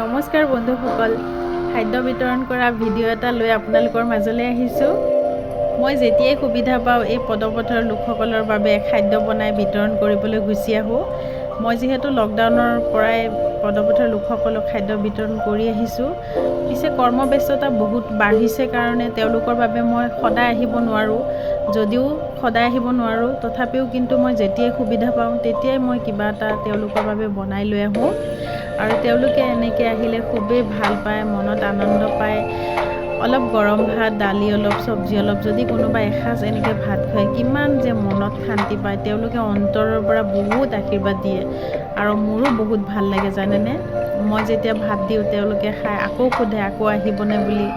নমস্কাৰ বন্ধুসকল, খাদ্য বিতৰণ কৰা ভিডিঅ' এটা লৈ আপোনালোকৰ মাজলৈ আহিছোঁ। মই যেতিয়াই সুবিধা পাওঁ এই পদপথৰ লোকসকলৰ বাবে খাদ্য বনাই বিতৰণ কৰিবলৈ গুচি আহোঁ। মই যিহেতু লকডাউনৰ পৰাই পদপথৰ লোকসকলক খাদ্য বিতৰণ কৰি আহিছোঁ। পিছে কৰ্মব্যস্ততা বহুত বাঢ়িছে কাৰণে তেওঁলোকৰ বাবে মই সদায় আহিব নোৱাৰোঁ। যদিও সদায় আহিব নোৱাৰোঁ, তথাপিও কিন্তু মই যেতিয়াই সুবিধা পাওঁ তেতিয়াই মই কিবা এটা তেওঁলোকৰ বাবে বনাই লৈ আহোঁ। আৰু তেওঁলোকে এনেকৈ আহিলে খুবেই ভাল পায়, মনত আনন্দ পায়। অলপ গৰম ভাত, দালি অলপ, চব্জি অলপ, যদি কোনোবা এসাঁজ এনেকৈ ভাত খুৱায় কিমান যে মনত শান্তি পায়। তেওঁলোকে অন্তৰৰ পৰা বহুত আশীৰ্বাদ দিয়ে আৰু মোৰো বহুত ভাল লাগে জানেনে। মই যেতিয়া ভাত দিওঁ তেওঁলোকে খাই আকৌ সোধে আকৌ আহিবনে বুলি।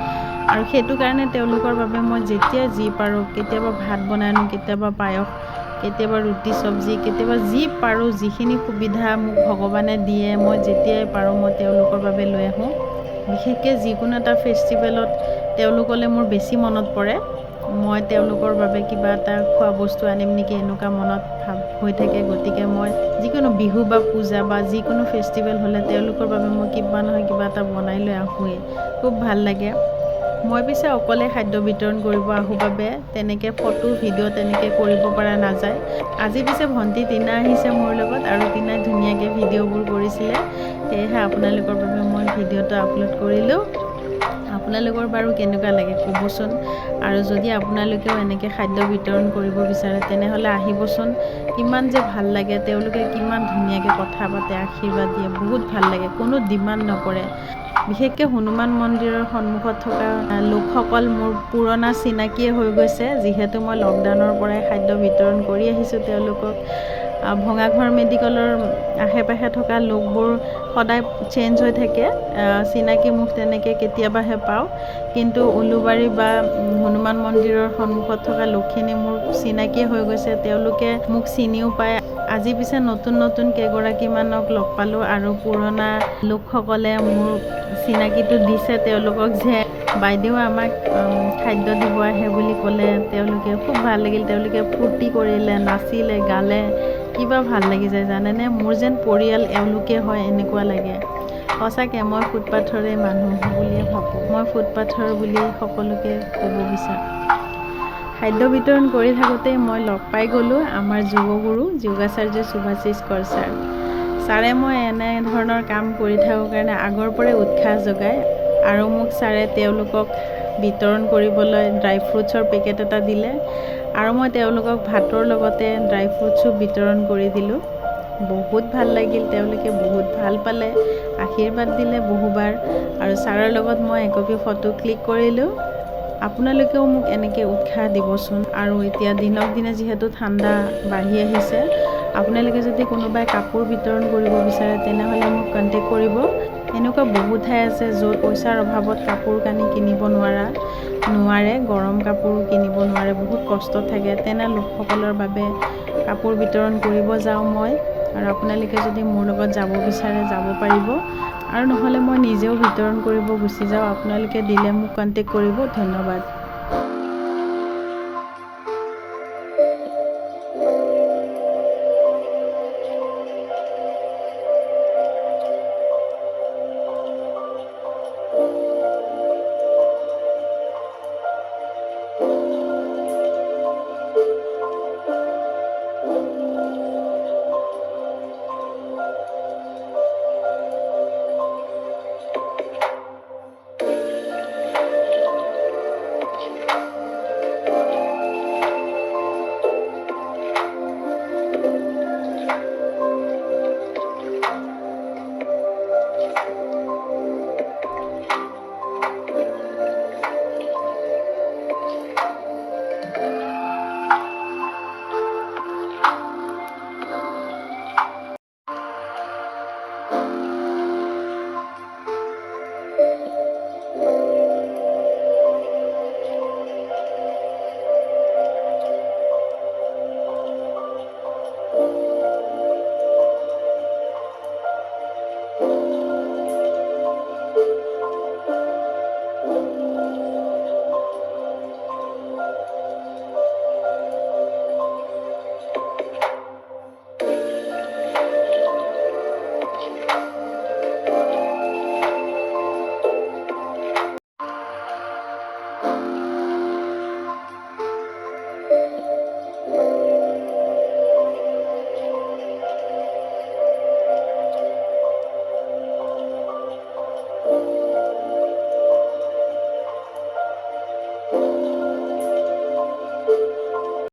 আৰু সেইটো কাৰণে তেওঁলোকৰ বাবে মই যেতিয়া যি পাৰোঁ, কেতিয়াবা ভাত বনাই আনোঁ, কেতিয়াবা পায়স, কেতিয়াবা ৰুটি চব্জি, কেতিয়াবা যি পাৰোঁ, যিখিনি সুবিধা মোক ভগৱানে দিয়ে, মই যেতিয়াই পাৰোঁ মই তেওঁলোকৰ বাবে লৈ আহোঁ। বিশেষকৈ যিকোনো এটা ফেষ্টিভেলত তেওঁলোকলৈ মোৰ বেছি মনত পৰে। মই তেওঁলোকৰ বাবে কিবা এটা খোৱা বস্তু আনিম নেকি এনেকুৱা মনত ভাৱ হৈ থাকে। গতিকে মই যিকোনো বিহু বা পূজা বা যিকোনো ফেষ্টিভেল হ'লে তেওঁলোকৰ বাবে মই কিবা নহয় কিবা এটা বনাই লৈ আহোঁৱেই। খুব ভাল লাগে। মই পিছে অকলে খাদ্য বিতৰণ কৰিব আহোঁ বাবে তেনেকৈ ফটো ভিডিঅ' তেনেকৈ কৰিব পৰা নাযায়। আজি পিছে ভণ্টি টিনা আহিছে মোৰ লগত আৰু টিনাই ধুনীয়াকৈ ভিডিঅ'বোৰ কৰিছিলে, সেয়েহে আপোনালোকৰ বাবে মই ভিডিঅ'টো আপলোড কৰিলোঁ। আপোনালোকৰ বাৰু কেনেকুৱা লাগে ক'বচোন। আৰু যদি আপোনালোকেও এনেকৈ খাদ্য বিতৰণ কৰিব বিচাৰে তেনেহ'লে আহিবচোন। কিমান যে ভাল লাগে, তেওঁলোকে কিমান ধুনীয়াকৈ কথা পাতে, আশীৰ্বাদ দিয়ে, বহুত ভাল লাগে, কোনো ডিমাণ্ড নকৰে। বিশেষকৈ হনুমান মন্দিৰৰ সন্মুখত থকা লোকসকল মোৰ পুৰণা চিনাকিয়ে হৈ গৈছে, যিহেতু মই লকডাউনৰ পৰাই খাদ্য বিতৰণ কৰি আহিছোঁ তেওঁলোকক। ভঙাঘৰ মেডিকেলৰ আশে পাশে থকা লোকবোৰ সদায় চেঞ্জ হৈ থাকে, চিনাকি মুখ তেনেকৈ কেতিয়াবাহে পাওঁ। কিন্তু উলুবাৰী বা হনুমান মন্দিৰৰ সন্মুখত থকা লোকখিনি মোৰ চিনাকিয়ে হৈ গৈছে, তেওঁলোকে মোক চিনিও পায়। আজি পিছে নতুন কেইগৰাকীমানক লগ পালোঁ আৰু পুৰণা লোকসকলে মোৰ চিনাকিটো দিছে তেওঁলোকক যে বাইদেউ আমাক খাদ্য দিব আহে বুলি ক'লে। তেওঁলোকে খুব ভাল লাগিল, তেওঁলোকে ফূৰ্তি কৰিলে, নাচিলে, গালে, কিবা ভাল লাগি যায় জানেনে। মোৰ যেন পৰিয়াল এওঁলোকে হয় এনেকুৱা লাগে। সঁচাকৈ মই ফুটপাথৰে মানুহ বুলিয়ে ভাবোঁ। মই ফুটপাথৰ বুলি সকলোকে ক'ব বিচাৰোঁ। খাদ্য বিতৰণ কৰি থাকোঁতেই মই লগ পাই গ'লোঁ আমাৰ যোগগুৰু যোগাচাৰ্য শুভাশিষ কৰ ছাৰ। ছাৰে মই এনেধৰণৰ কাম কৰি থাকোঁ কাৰণে আগৰ পৰাই উৎসাহ যোগায় আৰু মোক ছাৰে তেওঁলোকক বিতৰণ কৰিবলৈ ড্ৰাই ফ্ৰুটছৰ পেকেট এটা দিলে আৰু মই তেওঁলোকক ভাতৰ লগতে ড্ৰাই ফ্ৰুটছো বিতৰণ কৰি দিলোঁ। বহুত ভাল লাগিল, তেওঁলোকে বহুত ভাল পালে, আশীৰ্বাদ দিলে বহুবাৰ আৰু ছাৰৰ লগত মই একপি ফটো ক্লিক কৰিলোঁ। আপোনালোকেও মোক এনেকৈ উৎসাহ দিবচোন। আৰু এতিয়া দিনক দিনে যিহেতু ঠাণ্ডা বাঢ়ি আহিছে, আপোনালোকে যদি কোনোবাই কাপোৰ বিতৰণ কৰিব বিচাৰে তেনেহ'লে মোক কণ্টেক্ট কৰিব। এনেকুৱা বহুত ঠাই আছে য'ত পইচাৰ অভাৱত কাপোৰ কানি কিনিব নোৱাৰে, গৰম কাপোৰ কিনিব নোৱাৰে, বহুত কষ্ট থাকে। তেনে লোকসকলৰ বাবে কাপোৰ বিতৰণ কৰিব যাওঁ মই। আৰু আপোনালোকে যদি মোৰ লগত যাব বিচাৰে যাব পাৰিব, আৰু নহ'লে মই নিজেও বিতৰণ কৰিব গুচি যাওঁ। আপোনালোকে দিলে মোক কণ্টেক্ট কৰিব। ধন্যবাদ।